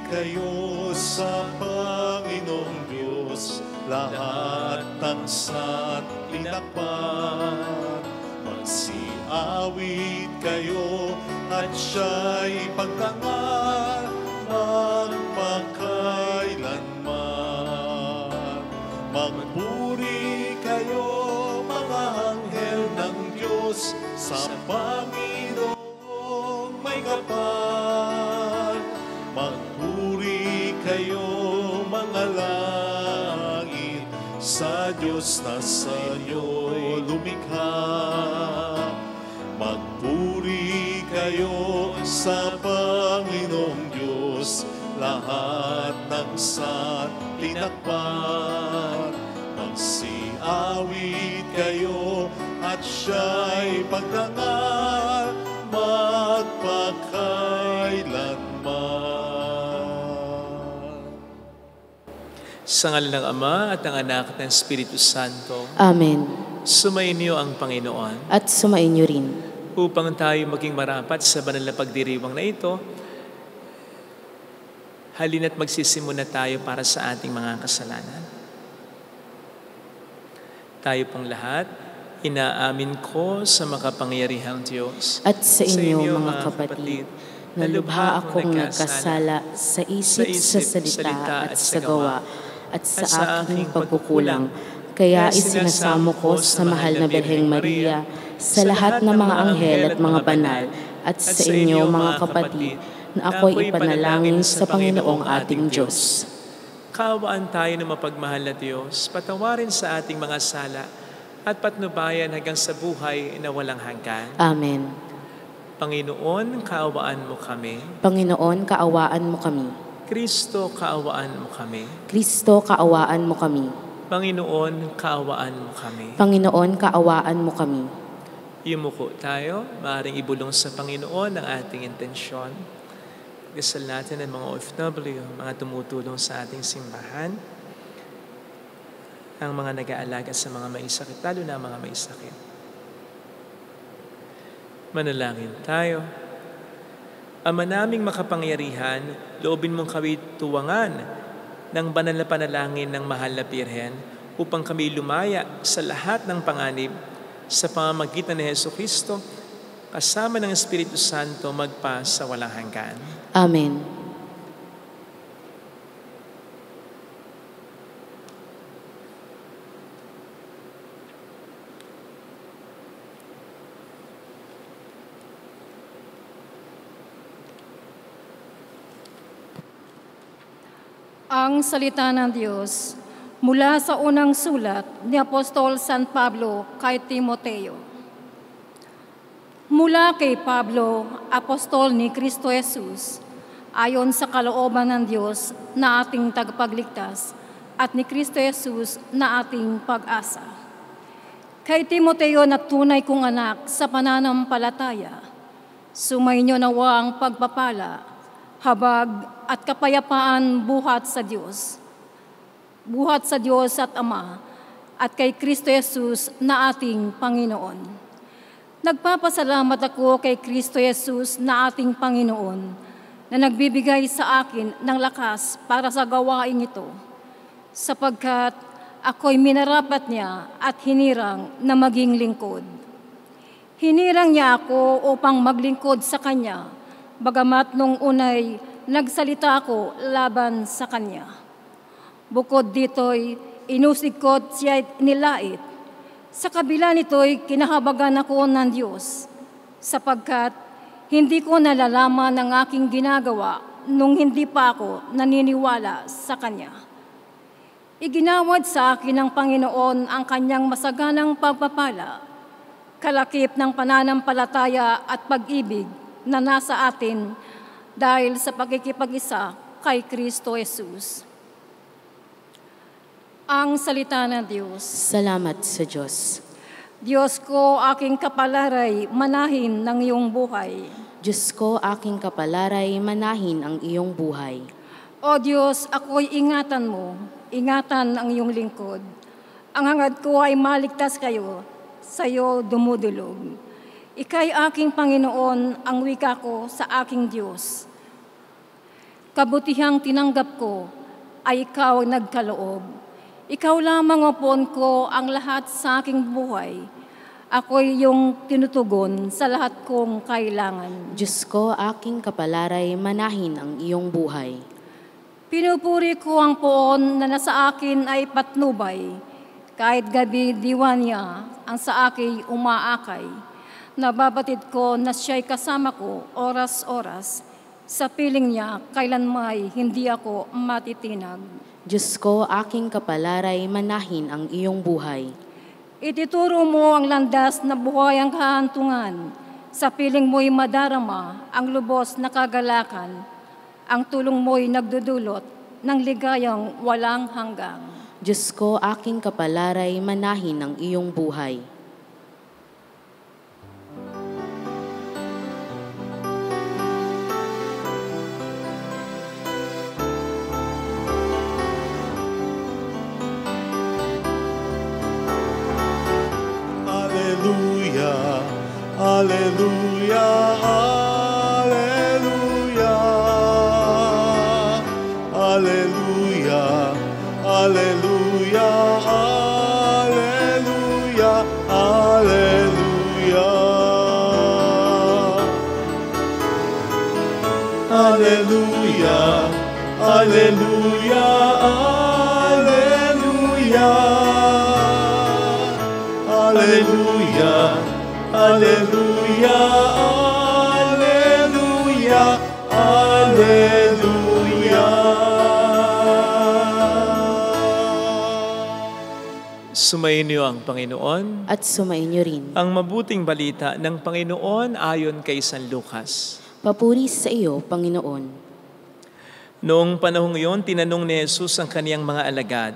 kayo sa Panginoong Diyos, lahat ng san't linakpan. Magsiawit kayo at siya'y pagtangal magpakailanman. Magpuri kayo mga anghel ng Diyos, sa Panginoong may kapal. Magpuri kayo mga langit, sa Diyos na sa inyo'y lumikha. Magpuri kayo sa Panginoong Diyos, lahat ng san't linakpan. Magsiawit kayo at siya'y pagtangal magpakailanman. Sa ngalan ng Ama at ng Anak at ng Espiritu Santo. Amen. Sumainyo ang Panginoon. At sumainyo rin. Upang tayo maging marapat sa banal na pagdiriwang na ito, halina't magsisimula tayo para sa ating mga kasalanan. Tayo pong lahat, inaamin ko sa makapangyarihang Diyos at sa inyo mga kapatid, na lubha akong nagkasala sa isip, sa salita at sa gawa, at sa aking pagkukulang. Kaya isinasamo ko sa mahal na Birheng Maria, sa lahat ng mga anghel at mga banal, at sa inyo mga kapatid, na ako'y ipanalangin sa Panginoong ating Diyos. Kaawaan tayo ng mapagmahal na Diyos, patawarin sa ating mga sala, at patnubayan hanggang sa buhay na walang hanggan. Amen. Panginoon, kaawaan mo kami. Panginoon, kaawaan mo kami. Kristo, kaawaan mo kami. Kristo, kaawaan mo kami. Panginoon, kaawaan mo kami. Panginoon, kaawaan mo kami. Yumuko tayo, maaaring ibulong sa Panginoon ang ating intensyon. Dasal natin ang mga OFW, mga tumutulong sa ating simbahan, ang mga nag-aalaga sa mga may sakit, lalo na mga may sakit. Manalangin tayo. Ama naming makapangyarihan, loobin mong kami tuwangan ng banal na panalangin ng mahal na Birhen upang kami lumaya sa lahat ng panganib sa pamamagitan ni Jesucristo kasama ng Espiritu Santo magpa sa walang hanggan. Amen. Ang salita ng Diyos mula sa unang sulat ni Apostol San Pablo kay Timoteo. Mula kay Pablo, apostol ni Kristo Jesus, ayon sa kalooban ng Diyos na ating tagapagligtas at ni Kristo Jesus na ating pag-asa. Kay Timoteo na tunay kong anak sa pananampalataya, sumainyo nawa ang pagpapala, habag at kapayapaan buhat sa Diyos. Buhat sa Diyos at Ama at kay Kristo Jesus na ating Panginoon. Nagpapasalamat ako kay Kristo Jesus na ating Panginoon na nagbibigay sa akin ng lakas para sa gawain ito, sapagkat ako'y minarapat niya at hinirang na maging lingkod. Hinirang niya ako upang maglingkod sa Kanya, bagamat nung unay nagsalita ako laban sa Kanya. Bukod dito'y inusig ko at siya'y nilait. Sa kabila nito'y kinahabagan ako ng Diyos, sapagkat hindi ko nalalaman ang aking ginagawa nung hindi pa ako naniniwala sa Kanya. Iginawad sa akin ng Panginoon ang Kanyang masaganang pagpapala, kalakip ng pananampalataya at pag-ibig na nasa atin dahil sa pagkikipag-isa kay Kristo Jesus. Ang salita ng Diyos. Salamat sa Diyos. Diyos ko, aking kapalaray, manahin ng iyong buhay. Diyos ko, aking kapalaray, manahin ang iyong buhay. O Diyos, ako'y ingatan mo, ingatan ang iyong lingkod. Ang hangad ko ay maligtas kayo, sa iyo dumudulog. Ika'y aking Panginoon, ang wika ko sa aking Diyos. kabutihang tinanggap ko ay ikaw ang nagkaloob. Ikaw lamang, O Poon ko, ang lahat sa aking buhay. Ako'y iyong tinutugon sa lahat kong kailangan. Diyos ko, aking kapalaray, manahin ang iyong buhay. Pinupuri ko ang Poon na nasa akin ay patnubay. Kahit gabi diwa niya ang sa akin umaakay. Nababatid ko na siya'y kasama ko oras-oras. Sa piling niya, kailanmay hindi ako matitinag. Diyos ko, aking kapalaray, manahin ang iyong buhay. Ituturo mo ang landas na buhay ang kahantungan. Sa piling mo'y madarama ang lubos na kagalakan. Ang tulong mo'y nagdudulot ng ligayang walang hanggang. Diyos ko, aking kapalaray, manahin ang iyong buhay. Alleluia, alleluia, alleluia. Alleluia, alleluia, alleluia, alleluia. Alleluia, alleluia, alleluia. Alleluia, alleluia, alleluia, alleluia. Sumayin niyo ang Panginoon. At sumayin niyo rin. Ang mabuting balita ng Panginoon ayon kay San Lucas. Papuri sa iyo, Panginoon. Noong panahong iyon, tinanong ni Jesus ang kaniyang mga alagad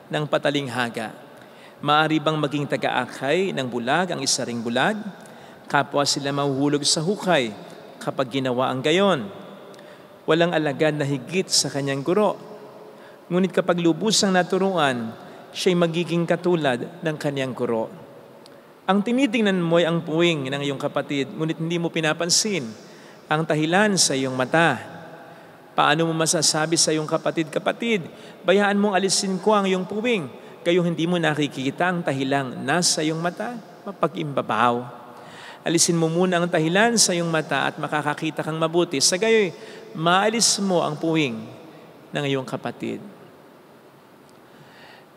ng patalinghaga, "Maari bang maging taga-akay ng bulag ang isa ring bulag? Kapwa sila mahuhulog sa hukay kapag ginawa ang gayon. Walang alagad na higit sa kanyang guro. Ngunit kapag lubusang naturuan, siya'y magiging katulad ng kanyang guro. Ang tinitingnan mo ay ang puwing ng iyong kapatid, ngunit hindi mo pinapansin ang tahilan sa iyong mata. Paano mo masasabi sa iyong kapatid, 'Kapatid, bayaan mong alisin ko ang iyong puwing,' gayong hindi mo nakikita ang tahilang nasa iyong mata? Mapag-imbabaw. Alisin mo muna ang tahilan sa iyong mata at makakakita kang mabuti. Sa gayoy, maalis mo ang puwing ng iyong kapatid."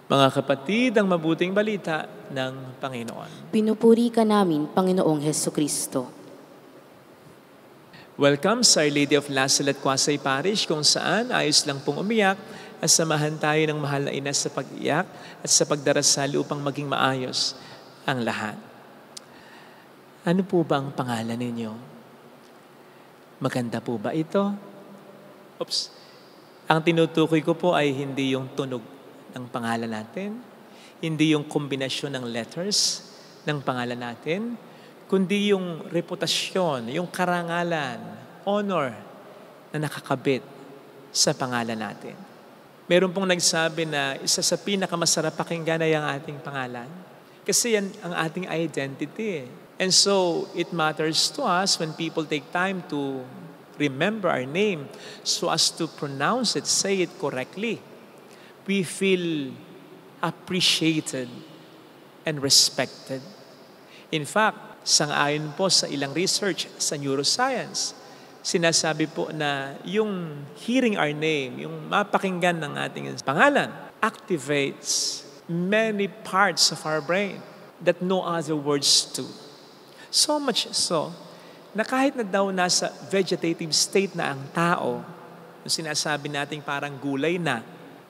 Mga kapatid, ang mabuting balita ng Panginoon. Pinupuri ka namin, Panginoong Hesukristo. Welcome sa Our Lady of Lasalle at Quasay Parish, kung saan ayos lang pong umiyak at samahan tayo ng mahal na ina sa pag-iyak at sa pagdarasal upang maging maayos ang lahat. Ano po ba ang pangalan ninyo? Maganda po ba ito? Oops. Ang tinutukoy ko po ay hindi yung tunog ng pangalan natin, hindi yung kombinasyon ng letters ng pangalan natin, kundi yung reputasyon, yung karangalan, honor na nakakabit sa pangalan natin. Meron pong nagsabi na isa sa pinakamasarap pakinggan ay ang ating pangalan. Kasi yan ang ating identity. And so, it matters to us when people take time to remember our name so as to pronounce it, say it correctly. We feel appreciated and respected. In fact, sang-ayon po sa ilang research sa neuroscience, sinasabi po na yung hearing our name, yung mapakinggan ng ating pangalan, activates many parts of our brain that no other words do. So much so, na kahit na daw nasa vegetative state na ang tao, yung sinasabi natin parang gulay na,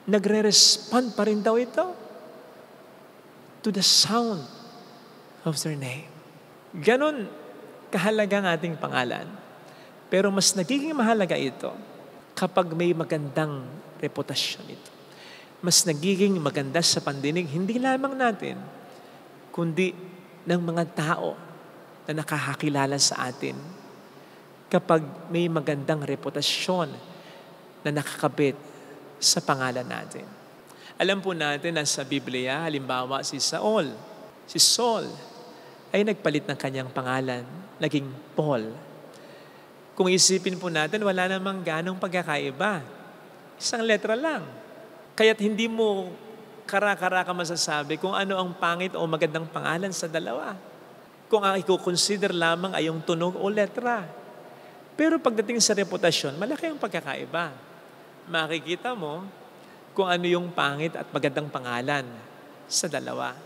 nagre-respond pa rin daw ito to the sound of their name. Ganon kahalaga ang ating pangalan. Pero mas nagiging mahalaga ito kapag may magandang reputasyon ito. Mas nagiging maganda sa pandinig, hindi lamang natin, kundi ng mga tao na nakakakilala sa atin kapag may magandang reputasyon na nakakabit sa pangalan natin. Alam po natin na sa Biblia, halimbawa si Saul. Si Saul ay nagpalit ng kanyang pangalan, naging Paul. Kung isipin po natin, wala namang ganong pagkakaiba. Isang letra lang. Kaya't hindi mo kara-kara ka masasabi kung ano ang pangit o magandang pangalan sa dalawa. Kung ang i-consider lamang ay yung tunog o letra. Pero pagdating sa reputasyon, malaki ang pagkakaiba. Makikita mo kung ano yung pangit at magandang pangalan sa dalawa.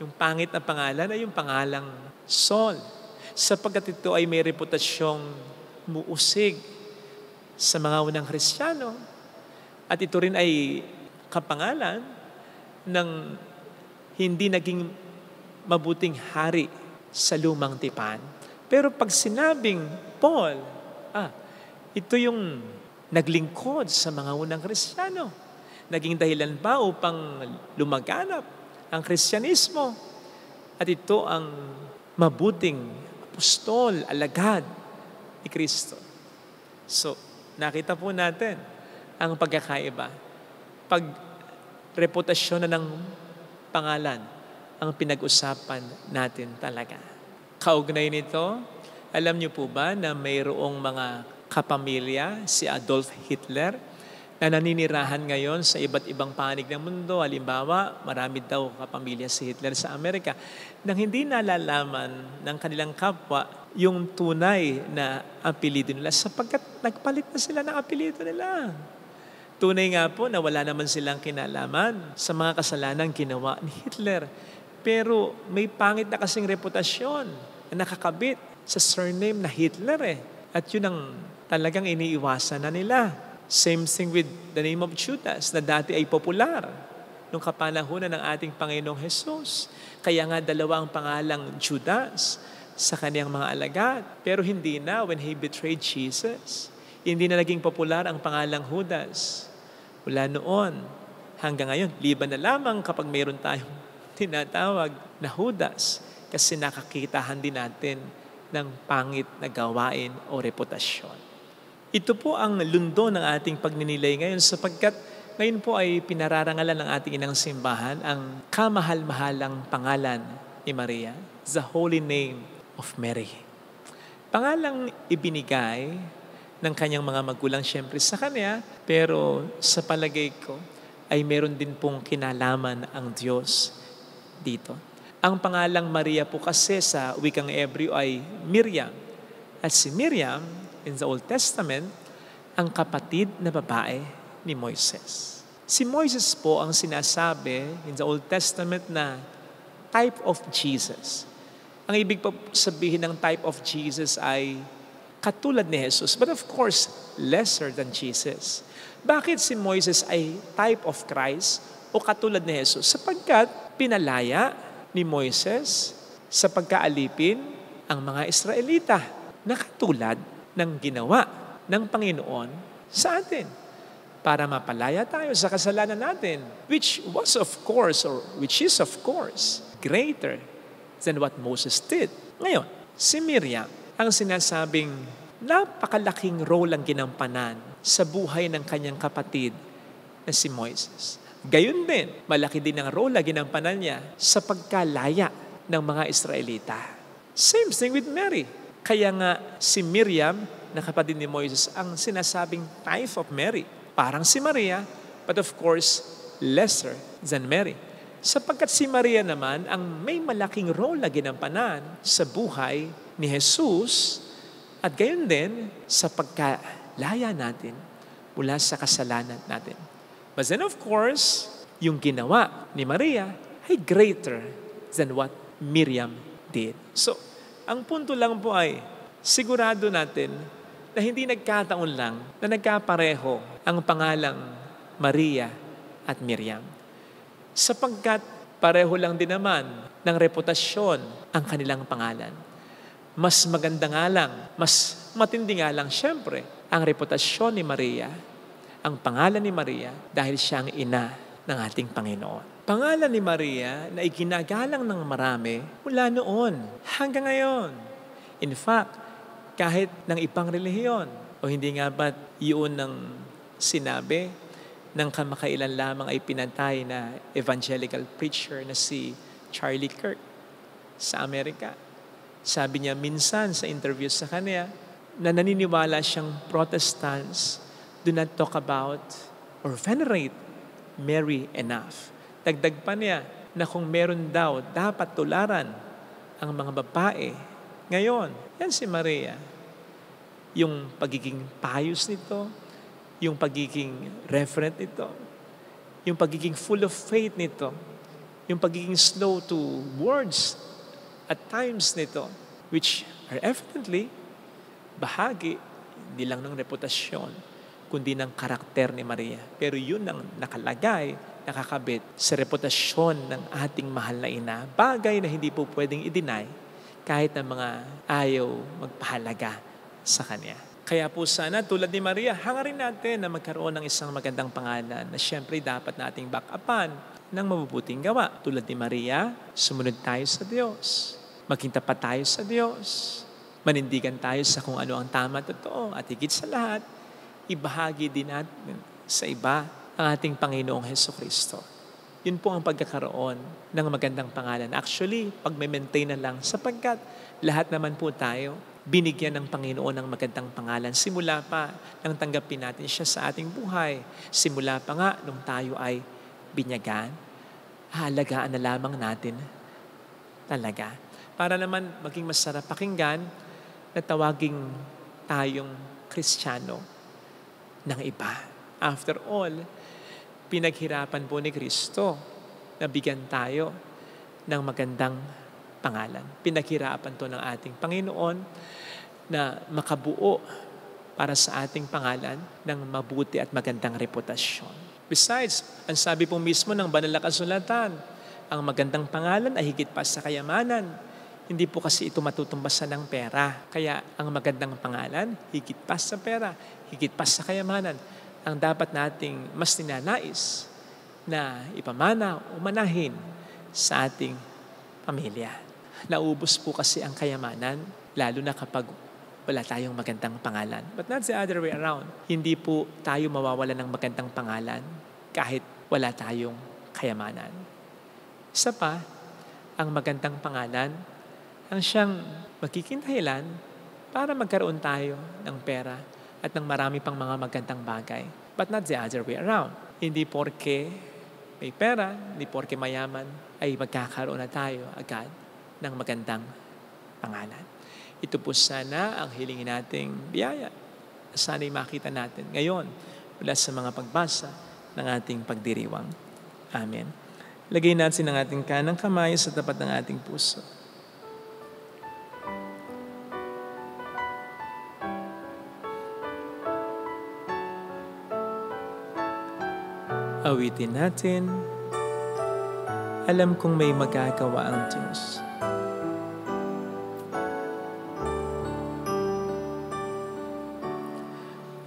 Yung pangit na pangalan ay yung pangalang Saul, sapagkat ito ay may reputasyong muusig sa mga unang Kristiyano. At ito rin ay kapangalan ng hindi naging mabuting hari sa lumang tipan. Pero pag sinabing Paul, ito yung naglingkod sa mga unang Kristiyano. Naging dahilan pa upang lumaganap ang Kristyanismo. At ito ang mabuting apostol, alagad ni Kristo. So, nakita po natin ang pagkakaiba. Pag reputasyon na ng pangalan ang pinag-usapan natin talaga. Kaugnay nito, alam niyo po ba na mayroong mga kapamilya, si Adolf Hitler, na naninirahan ngayon sa iba't ibang panig ng mundo. Halimbawa, marami daw kapamilya si Hitler sa Amerika nang hindi nalalaman ng kanilang kapwa yung tunay na apelido nila sapagkat nagpalit na sila ng apelido nila. Tunay nga po na wala naman silang kinalaman sa mga kasalanan ginawa ni Hitler. Pero may pangit na kasing reputasyon na nakakabit sa surname na Hitler . At yun ang talagang iniiwasan na nila. Same thing with the name of Judas na dati ay popular nung kapanahunan ng ating Panginoong Jesus. Kaya nga dalawa ang pangalang Judas sa kaniyang mga alagad. Pero hindi na when he betrayed Jesus. Hindi na naging popular ang pangalang Judas. Wala noon hanggang ngayon. Liban na lamang kapag mayroon tayong tinatawag na Judas kasi nakakitahan din natin ng pangit na gawain o reputasyon. Ito po ang lundo ng ating pagninilay ngayon sapagkat ngayon po ay pinararangalan ng ating inang simbahan ang kamahal-mahalang pangalan ni Maria, the holy name of Mary. Pangalang ibinigay ng kanyang mga magulang siyempre sa kanya, pero sa palagay ko ay meron din pong kinalaman ang Diyos dito. Ang pangalang Maria po kasi sa wikang Hebreo ay Miriam. At si Miriam, in the Old Testament, ang kapatid na babae ni Moises. Si Moises po ang sinasabi in the Old Testament na type of Jesus. Ang ibig po sabihin ng type of Jesus ay katulad ni Jesus, but of course, lesser than Jesus. Bakit si Moises ay type of Christ o katulad ni Jesus? Sapagkat pinalaya ni Moises sa pagkaalipin ang mga Israelita na katulad ng ginawa ng Panginoon sa atin para mapalaya tayo sa kasalanan natin, which was of course, or which is of course, greater than what Moses did. Ngayon, si Miriam, ang sinasabing napakalaking role ang ginampanan sa buhay ng kanyang kapatid na si Moises. Gayon din, malaki din ang role na ginampanan niya sa pagkalaya ng mga Israelita. Same thing with Mary. Kaya nga si Miriam, na kapatid ni Moises, ang sinasabing type of Mary. Parang si Maria, but of course, lesser than Mary. Sapagkat si Maria naman ang may malaking role na ginampanan sa buhay ni Jesus at gayon din sa pagkalaya natin mula sa kasalanan natin. But then of course, yung ginawa ni Maria ay greater than what Miriam did. So, ang punto lang po ay sigurado natin na hindi nagkataon lang na nagkapareho ang pangalang Maria at Miriam. Sapagkat pareho lang din naman ng reputasyon ang kanilang pangalan. Mas maganda nga lang, mas matindi nga lang siyempre ang reputasyon ni Maria, ang pangalan ni Maria dahil siya ang ina ng ating Panginoon. Pangalan ni Maria na iginagalang ng marami mula noon hanggang ngayon. In fact, kahit ng ibang relihiyon, o hindi nga ba't yun ang sinabi ng kamakailan lamang ay pinatay na evangelical preacher na si Charlie Kirk sa Amerika. Sabi niya minsan sa interview sa kanya, na naniniwala siyang Protestants do not talk about or venerate Mary enough. Dagdag pa niya na kung meron daw, dapat tularan ang mga babae. Ngayon, yan si Maria. Yung pagiging pious nito, yung pagiging reverent nito, yung pagiging full of faith nito, yung pagiging slow to words at times nito, which are evidently bahagi hindi lang ng reputasyon, kundi ng karakter ni Maria. Pero yun ang nakalagay, nakakabit sa reputasyon ng ating mahal na ina. Bagay na hindi po pwedeng i-deny kahit ng mga ayaw magpahalaga sa Kanya. Kaya po sana tulad ni Maria, hangarin natin na magkaroon ng isang magandang pangalan na siyempre dapat nating back-upan ng mabubuting gawa. Tulad ni Maria, sumunod tayo sa Diyos. Maging tapat tayo sa Diyos. Manindigan tayo sa kung ano ang tama at totoo. At higit sa lahat, ibahagi din natin sa iba ang ating Panginoong Hesukristo. Yun po ang pagkakaroon ng magandang pangalan. Actually, pag-maintain na lang sapagkat lahat naman po tayo binigyan ng Panginoon ng magandang pangalan. Simula pa nang tanggapin natin siya sa ating buhay. Simula pa nga nung tayo ay binyagan, halagaan na lamang natin talaga. Para naman maging masarap pakinggan na tawaging tayong Kristiyano ng iba. After all, pinaghirapan po ni Kristo na bigyan tayo ng magandang pangalan. Pinaghirapan to ng ating Panginoon na makabuo para sa ating pangalan ng mabuti at magandang reputasyon. Besides, ang sabi po mismo ng banal na kasulatan, ang magandang pangalan ay higit pa sa kayamanan. Hindi po kasi ito matutumbasan ng pera. Kaya ang magandang pangalan, higit pa sa pera, higit pa sa kayamanan. Ang dapat nating mas ninanais na ipamana o manahin sa ating pamilya. Naubos po kasi ang kayamanan, lalo na kapag wala tayong magandang pangalan. But not the other way around. Hindi po tayo mawawala ng magandang pangalan kahit wala tayong kayamanan. Isa pa, ang magandang pangalan ang siyang magiging dahilan para magkaroon tayo ng pera at ng marami pang mga magandang bagay. But not the other way around. Hindi porke may pera, hindi porke mayaman, ay magkakaroon na tayo agad ng magandang pangalan. Ito po sana ang hilingin nating biyaya. Sana'y makita natin ngayon mula sa mga pagbasa ng ating pagdiriwang. Amen. Lagay natin ang ating kanang kamay sa tapat ng ating puso. Awitin natin, alam kong may magagawa ang Diyos.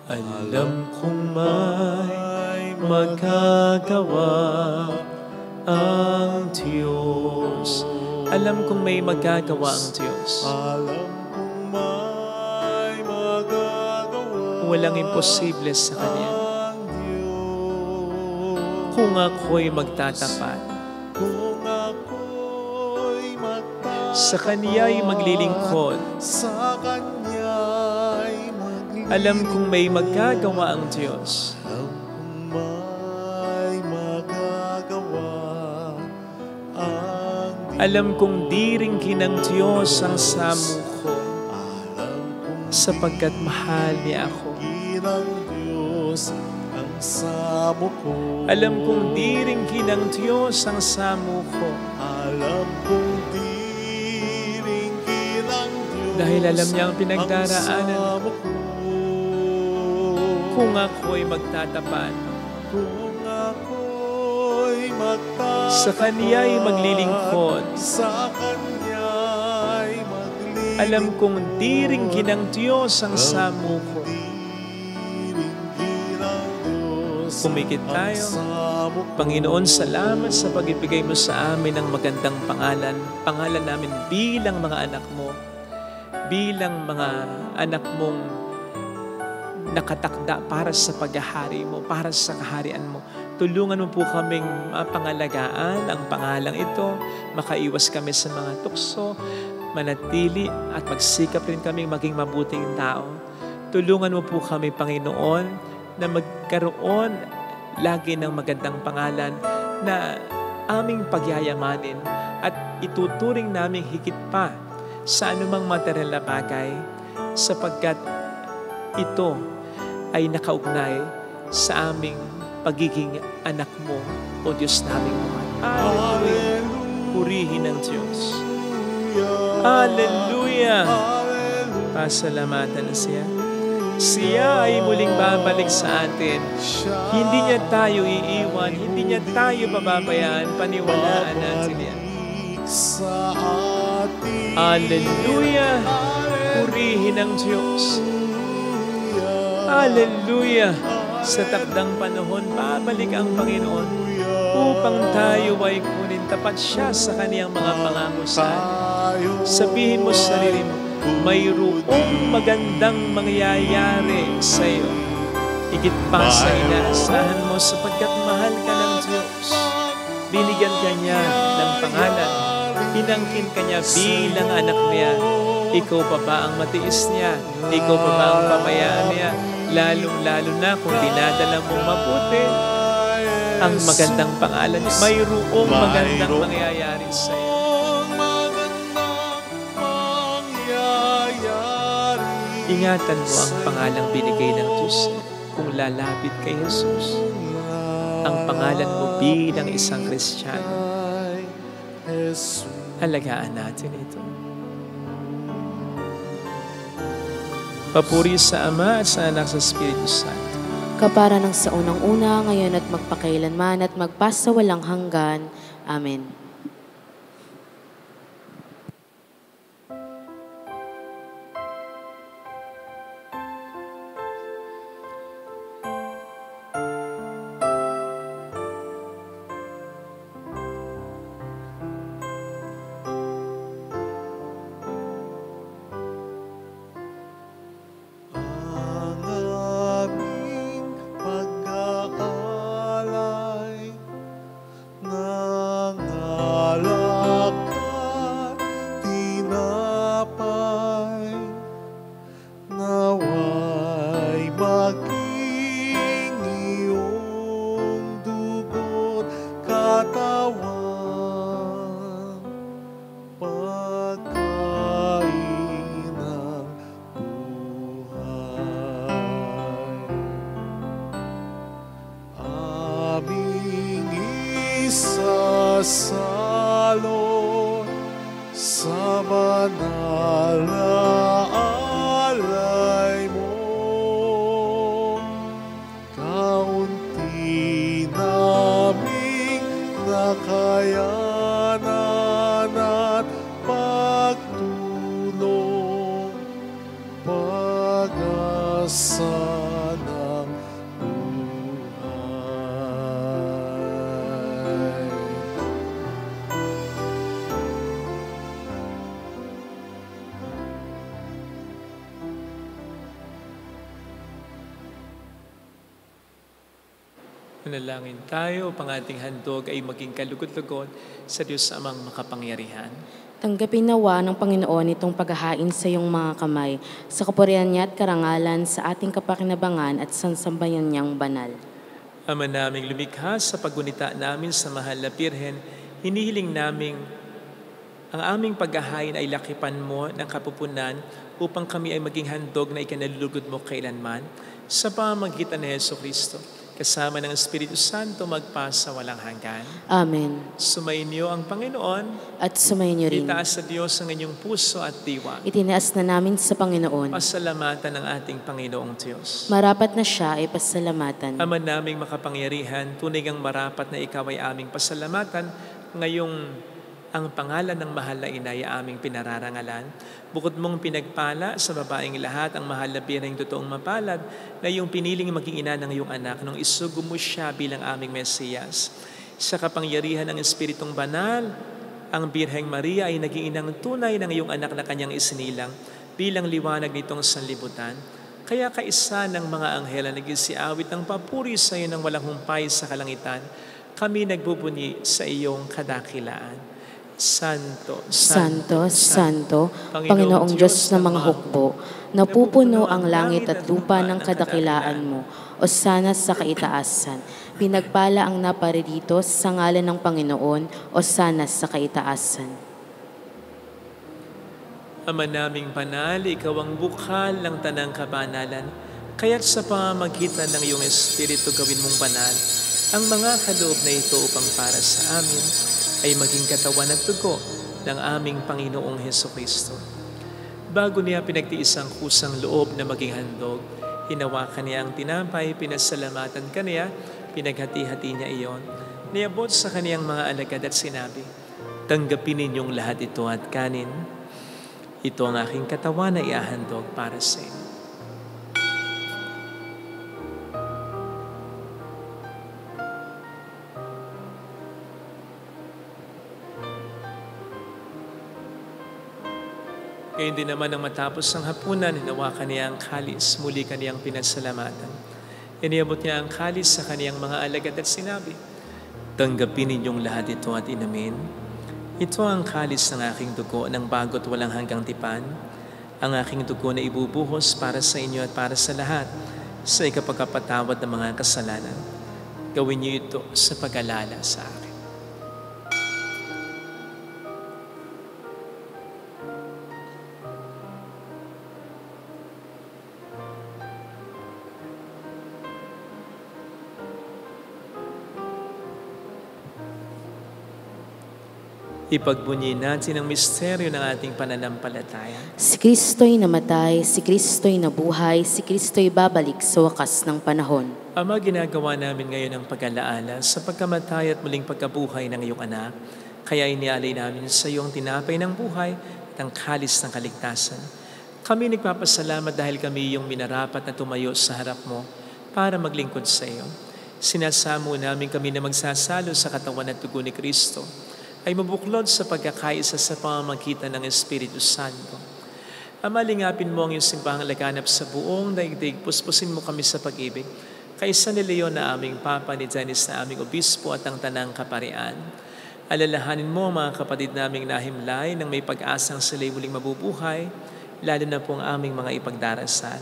Alam kong may magagawa ang Diyos. Alam kong may magagawa ang Diyos. Alam kong may magagawa Walang imposible sa Kanya. ang Diyos. Kung ako'y magtatapat, Kung ako'y magtatapat sa Kanya'y maglilingkod, sa Kanya'y maglilingkod. alam kong may magagawa ang Diyos. Alam kong may magagawa ang Diyos. Alam kong diringkin ng Diyos ang samo ko, Alam kong sapagkat mahal niya ako. ng Diyos ang samo ko. Alam kong diringkin ng Diyos ang samo ko, Alam kong diringkin ng Diyos dahil alam niya ang pinagdaraanan. ang samo ko. Kung ako'y magtatapat, Kung ako'y magtatapat sa Kanya'y maglilingkod, sa Kanya'y maglilingkod. alam kong diringkin ng Diyos ang samo ko. Diringkin ng Diyos Kumikit ang tayo. samo ko. Panginoon, salamat sa pag-ibigay mo sa amin ng magandang pangalan. Pangalan namin bilang mga anak mo. Bilang mga anak mong nakatakda para sa paghahari mo, para sa kaharian mo. Tulungan mo po kaming mapangalagaan ang pangalang ito, makaiwas kami sa mga tukso, manatili at magsikap rin kami maging mabuting tao. Tulungan mo po kami, Panginoon, na magkaroon lagi ng magandang pangalan na aming pagyayamanin at ituturing namin higit pa sa anumang material na bagay sapagkat ito ay nakaugnay sa aming pagiging anak mo, o Diyos naming buhay. Hallelujah! Purihin ang Diyos. Hallelujah! Pasalamatan na siya. Siya ay muling babalik sa atin. Hindi niya tayo iiwan, hindi niya tayo pababayaan, paniwalaan natin yan. Hallelujah! Purihin ang Diyos. Hallelujah! Sa takdang panahon, babalik ang Panginoon upang tayo ay kunin. Tapat siya sa kaniyang mga pangako sa atin. Sabihin mo sa sarili mo, mayroong magandang mangyayari sa iyo. Higit pa sa inaasahan mo sapagkat mahal ka ng Diyos. Binigyan ka niya ng pangalan. Inangkin ka niya bilang anak niya. Ikaw pa ba ang matiis niya? Ikaw pa ba ang pabayaan niya? Lalong-lalo na kung dinadala mong mabuti ang magandang pangalan niya. Mayroong magandang mangyayari sa iyo. Ingatan mo ang pangalang binigay ng Diyos kung lalapit kay Jesus. Ang pangalan mo bilang isang Kristiyano. Alagaan natin ito. Papuri sa Ama at sa Anak sa Espiritu Santo. Kapara ng sa unang-una, ngayon at magpakailanman at magpasawalang hanggan. Amen. Salo sa banal na alay mo, kaunti naming nakayanan at pagtulong, pag-asa ng Manalangin tayo, upang ating handog ay maging kalugod-lugod sa Diyos Amang makapangyarihan. Tanggapin nawa ng Panginoon itong paghahain sa iyong mga kamay, sa kapurihan niya at karangalan sa ating kapakinabangan at sansambayan niyang banal. Ama naming lumikha, sa paggunita namin sa mahal na Birhen, hinihiling naming ang aming paghahain ay lakipan mo ng kapupunan upang kami ay maging handog na ikanalulugod mo kailanman sa pamamagitan ni Jesucristo. Kasama ng Espiritu Santo magpasa walang hanggan. Amen. Sumainyo ang Panginoon. At sumainyo rin. Itaas sa Diyos ang inyong puso at diwa. Itinaas na namin sa Panginoon. Pasalamatan ng ating Panginoong Diyos. Marapat na siya ay pasalamatan. Ama naming makapangyarihan, tunay ngang marapat na ikaw ay aming pasalamatan ngayong ang pangalan ng mahal na ina ay aming pinararangalan. Bukod mong pinagpala sa babaeng lahat ang mahal na Birheng totoong mapalad na iyong piniling maging ina ng iyong anak nung isugo mo siya bilang aming Mesiyas. Sa kapangyarihan ng Espiritong Banal, ang Birheng Maria ay naging inang tunay ng iyong anak na kanyang isinilang bilang liwanag nitong sanlibutan. Kaya kaisa ng mga anghel na nagsiawit ng papuri sa iyo ng walang humpay sa kalangitan, kami nagbubuni sa iyong kadakilaan. Santo, Santo, Santo, Panginoong Diyos ng mga hukbo, napupuno ang langit at lupa ng kadakilaan mo, Osana sa kaitaasan. Pinagpala ang naparirito sa ngalan ng Panginoon, Osana sa kaitaasan. Ama naming banal, ikaw ang bukal ng tanang kabanalan, kaya't sa pamamagitan ng iyong Espiritu gawin mong banal ang mga kaloob na ito upang para sa amin ay maging katawan at dugo ng aming Panginoong Hesukristo. Bago niya pinagtiis ang kusang loob na maging handog, hinawakan niya ang tinapay, pinasalamatan kaniya, pinaghati-hati niya iyon, niabot sa kaniyang mga alagad at sinabi, "Tanggapin ninyong lahat ito at kanin. Ito ang aking katawan na iahandog para sa inyo." Kaya hindi naman nang matapos ang hapunan, hinawakan niya ang kalis, muli kaniyang pinasalamatan. Iniabot niya ang kalis sa kaniyang mga alagad at sinabi, "Tanggapin ninyong lahat ito at inumin. Ito ang kalis ng aking dugo ng bago't walang hanggang tipan, ang aking dugo na ibubuhos para sa inyo at para sa lahat sa ikapagpapatawad ng mga kasalanan. Gawin niyo ito sa pag-alala sa akin." Ipagbunyi natin ang misteryo ng ating pananampalataya. Si Kristo'y namatay, si Kristo'y nabuhay, si Kristo'y babalik sa wakas ng panahon. Ama, ginagawa namin ngayon ang pag-alaala sa pagkamatay at muling pagkabuhay ng iyong anak. Kaya inialay namin sa iyo ang tinapay ng buhay at ang kalis ng kaligtasan. Kami nagpapasalamat dahil kami iyong minarapat na tumayo sa harap mo para maglingkod sa iyo. Sinasamo namin kami na magsasalo sa katawan at dugo ni Kristo ay mabuklod sa pagkakaisa sa pamamagitan ng Espiritu Santo. Ama, lingapin mo ang iyong simbahang laganap sa buong daigdig. Puspusin mo kami sa pag-ibig. Kaisa ni Leon na aming Papa, ni Dennis na aming Obispo at ang Tanang Kaparian. Alalahanin mo mga kapatid naming nahimlay nang may pag-asang sila'y muling mabubuhay, lalo na po ang aming mga ipagdarasal.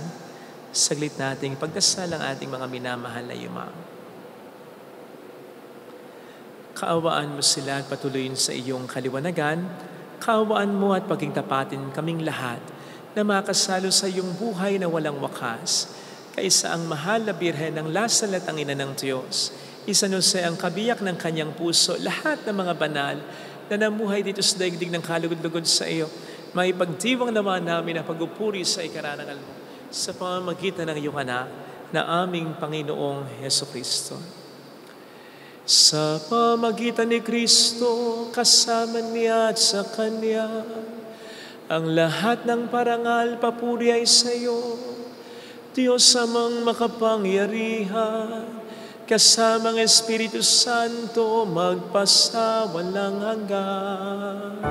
Saglit nating pagdasal ang ating mga minamahal na yumao. Kaawaan mo sila at patuloyin sa iyong kaliwanagan. Kaawaan mo at paging tapatin kaming lahat na makasalo sa iyong buhay na walang wakas. Kaisa ang mahal na Birhen ng lasal at ang ina ng Diyos. Isanuse ang kabiyak ng kanyang puso, lahat ng mga banal na namuhay dito sa daigdig ng kalugod-lugod sa iyo. Maipagdiwang naman namin ang pagupuri sa ikarangal mo sa pamamagitan ng iyong anak na aming Panginoong Hesukristo. Sa pamagitan ni Kristo, kasama niya at sa Kanya, ang lahat ng parangal papuri ay sa iyo, Diyos amang makapangyarihan, kasama ang Espiritu Santo, magpasawalang hanggan.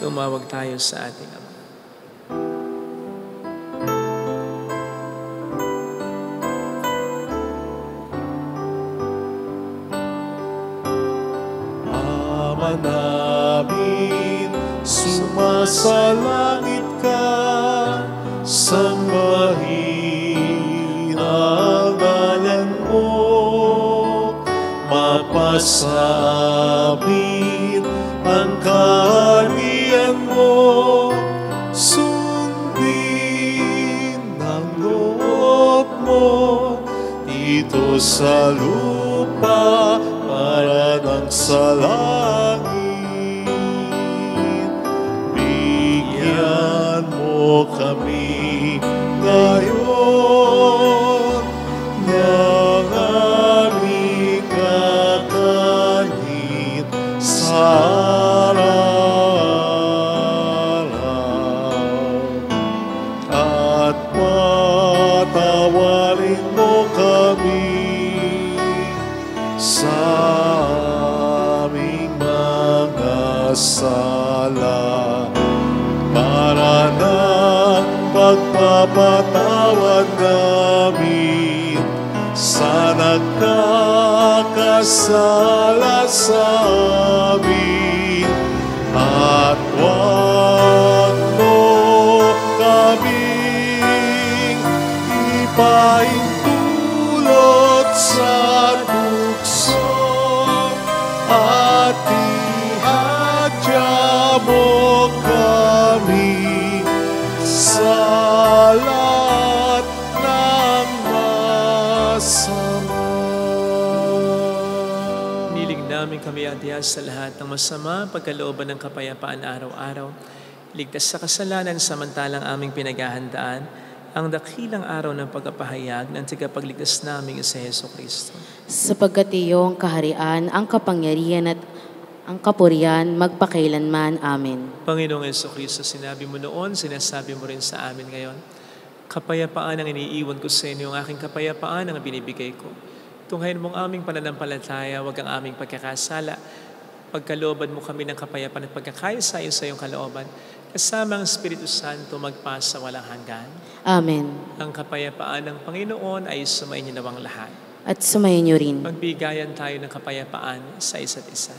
Tumawag tayo sa ating Ama. Ama namin, sumasalangit ka, sambahin ang ngalan mo, mapasamin ang kaharian mo, sundin ang loob mo dito sa lupa para ng sa langit. Bigyan mo kami ngayon ng aming kakanin sa at patawarin mo kami sa aming mga sala, para ng pagpapatawad namin sa nagkakasala sa amin, at huwag mo kaming ipahintulot sa tukso, at ihadya mo kami sa lahat ng masama. Nilig namin kami atiyas sa lahat ng masama, pagkalooban ng kapayapaan araw-araw, ligtas sa kasalanan samantalang aming pinaghahandaan ang dakilang araw ng pagpapahayag ng tagapagligtas naming sa Heso Kristo. Sapagkat iyong kaharian, ang kapangyarihan at ang kapurihan magpakailanman. Amen. Panginoong Heso Kristo, sinabi mo noon, sinasabi mo rin sa amin ngayon, kapayapaan ang iniiwan ko sa inyo, ang aking kapayapaan ang binibigay ko. Tunghayin mong aming pananampalataya, wag ang aming pagkakasala. Pagkalooban mo kami ng kapayapaan at pagkakaisa sa iyong kalooban, kasama ang Espiritu Santo magpasa walang hanggan. Amen. Ang kapayapaan ng Panginoon ay sumainyo nawang lahat. At sumayin niyo rin. Magbigayan tayo ng kapayapaan sa isa't isa.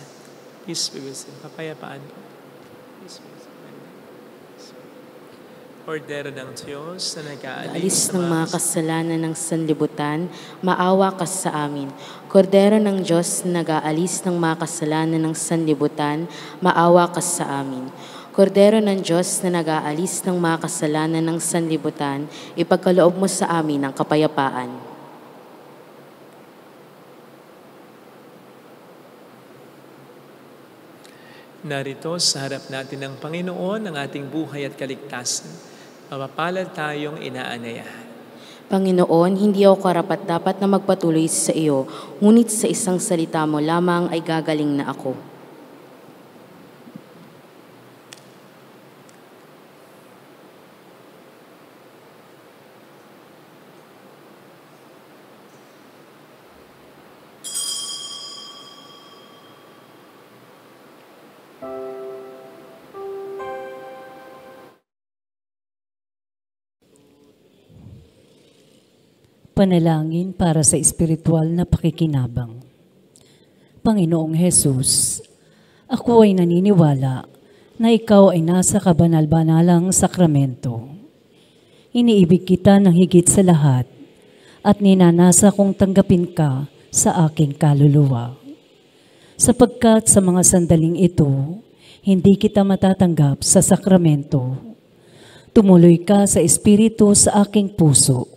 Peace be with you. Kapayapaan po. Peace be with you. Kordero ng Diyos na Alis ng mga kasalanan ng sanlibutan, maawa ka sa amin. Kordero ng Diyos na nag-aalis ng mga kasalanan ng sanlibutan, maawa ka sa amin. Kordero ng Diyos na nag-aalis ng mga kasalanan ng sanlibutan, ipagkaloob mo sa amin ang kapayapaan. Narito sa harap natin ng Panginoon ang ating buhay at kaligtasan. Mapapalad tayong inaanayahan. Panginoon, hindi ako karapat-dapat na magpatuloy sa iyo, ngunit sa isang salita mo lamang ay gagaling na ako. Panalangin para sa espiritual na pakikinabang. Panginoong Hesus, ako ay naniniwala na ikaw ay nasa kabanal-banalang sakramento. Iniibig kita ng higit sa lahat at ninanasa kong tanggapin ka sa aking kaluluwa. Sapagkat sa mga sandaling ito, hindi kita matatanggap sa sakramento. Tumuloy ka sa espiritu sa aking puso.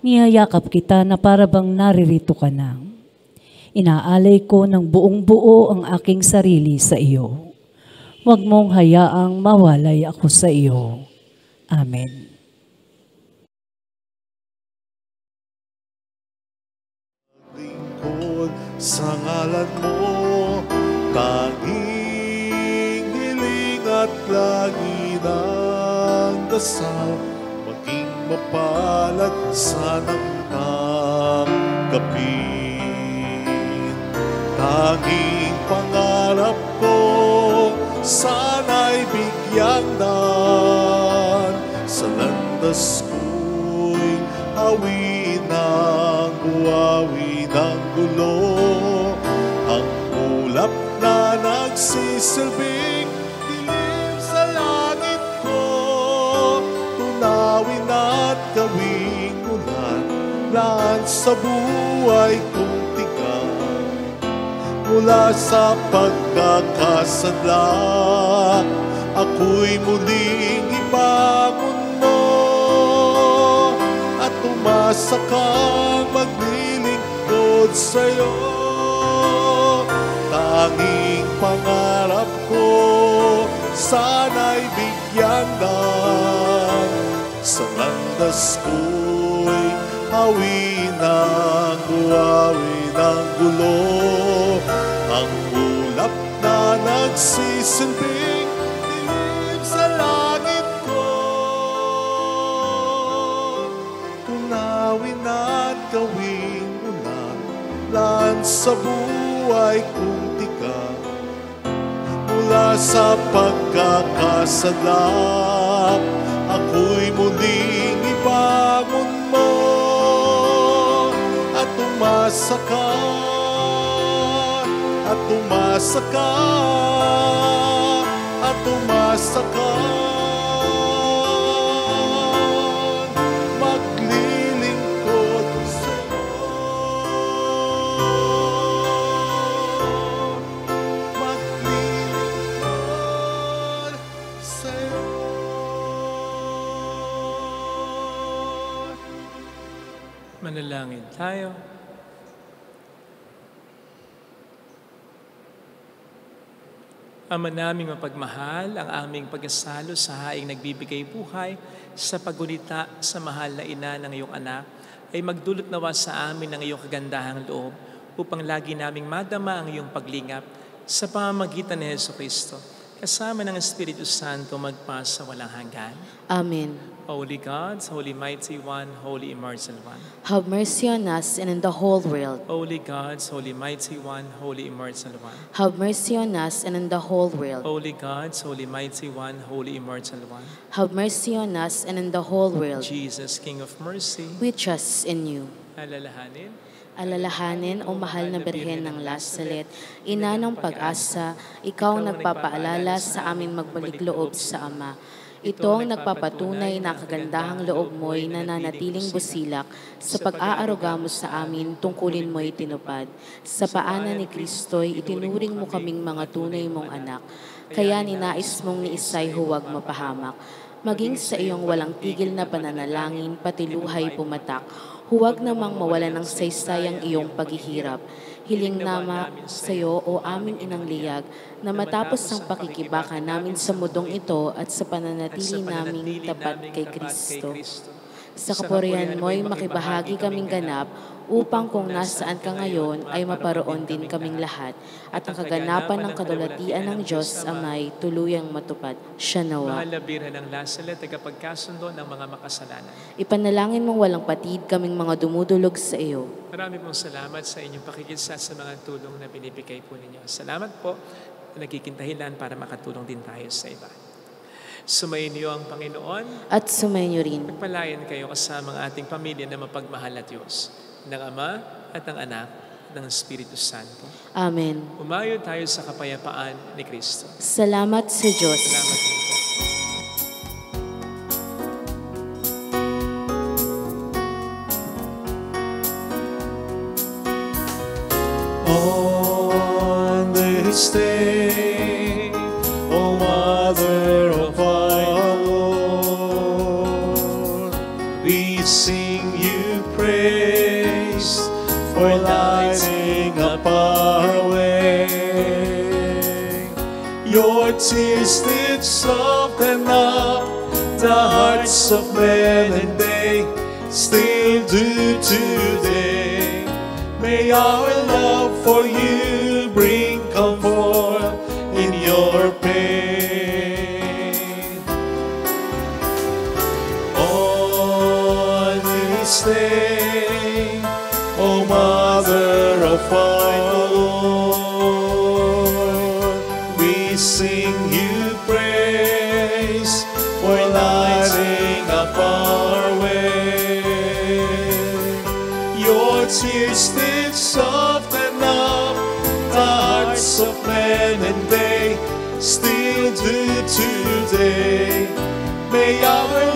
Niyayakap kita na para bang naririto ka na. Inaalay ko ng buong buo ang aking sarili sa iyo. Huwag mong hayaang mawalay ako sa iyo. Amen. Lingkod sa ngalan mo, tanging hiling at lagi ng dasal, maging mapalad sanang tanggapin. Tanging pangarap ko, sana'y bigyang daan, sa landas ko'y hawin ng buhawi ng gulo, ang ulap na nagsisilbing dilim sa langit ko, tunawin at gawing ulan lahat sa buhay kong tigang. Mula sa pagkakasadla, ako'y muling ibangon mo, at umasa kang maglilingkod sa'yo. Tanging pangarap ko, sana'y bigyan ng sa landas ko'y hawin ng buhawi ng gulo, ang ulap na nagsisilbing dilim sa langit ko, tunawin at gawing ulan daan sa buhay kong tigang mula sa pagkakasala. Ako'y muling ibangon mo at umasa ka, at umasa ka, at umasa ka. Maglilingkod sa'yo, maglilingkod sa'yo. Manalangin tayo. Ama naming mapagmahal, ang aming pagkasalo sa haing nagbibigay buhay sa paggunita sa mahal na ina ng iyong anak ay magdulot nawa sa amin ng iyong kagandahang loob upang lagi naming madama ang iyong paglingap sa pamamagitan ni Jesucristo kasama ng Espiritu Santo magpasa walang hanggan. Amen. Holy God, Holy Mighty One, Holy Immortal One. Have mercy on us and on the whole world. Holy God, Holy Mighty One, Holy Immortal One. Have mercy on us and on the whole world. Holy God, Holy Mighty One, Holy Immortal One. Have mercy on us and on the whole world. Jesus, King of Mercy, We trust in you. alalahanin, Alalahanin, o mahal na Birhen ng Lasalet, ina ng pag-asa, ikaw ang nagpapaalala sa amin magbalik loob sa Ama. Ito ang nagpapatunay na kagandahang loob mo'y nananatiling busilak sa pag-aaruga mo sa amin, tungkulin mo'y tinupad. Sa paanan ni Kristo'y itinuring mo kaming mga tunay mong anak, kaya ninais mong ni Isay huwag mapahamak. Maging sa iyong walang tigil na pananalangin, pati luhay pumatak, huwag namang mawala ng saysayang iyong paghihirap. Hiling nama sa iyo, o aming inang liyag, na matapos ang pakikibaka namin sa mundong ito at sa pananatili naming tapat kay Kristo. Sa kapurihan mo'y makibahagi kaming ganap, upang kung nasaan ka ngayon ay maparoon din kaming lahat, at ang kaganapan ng kadulatian ng Diyos Amay tuluyang matupad. Siya nawa. mahal na Birhen ng Lasalet, tagapagkasundo ng mga makasalanan. Ipanalangin mong walang patid kaming mga dumudulog sa iyo. Marami pong salamat sa inyong pakikisa sa mga tulong na binibigay po ninyo. Salamat po na nagkikintahilan para makatulong din tayo sa iba. Sumayin niyo ang Panginoon. At sumayin niyo rin. Pagpalayan kayo kasama ang ating pamilya na mapagmahal na Diyos, ng Ama at ng Anak at ng Espiritu Santo. Amen. Umayo tayo sa kapayapaan ni Kristo. Salamat sa Diyos. Salamat po. On this day, O Mother of our Lord, we sing you praise for lighting up our way. Your tears did soften up the hearts of men, and they still do today. May our love for you bring comfort in your pain. On this day, O Mother of our Lord, we sing you praise for lighting up our way. Your tears did soften up the hearts of men, and they still do today. May our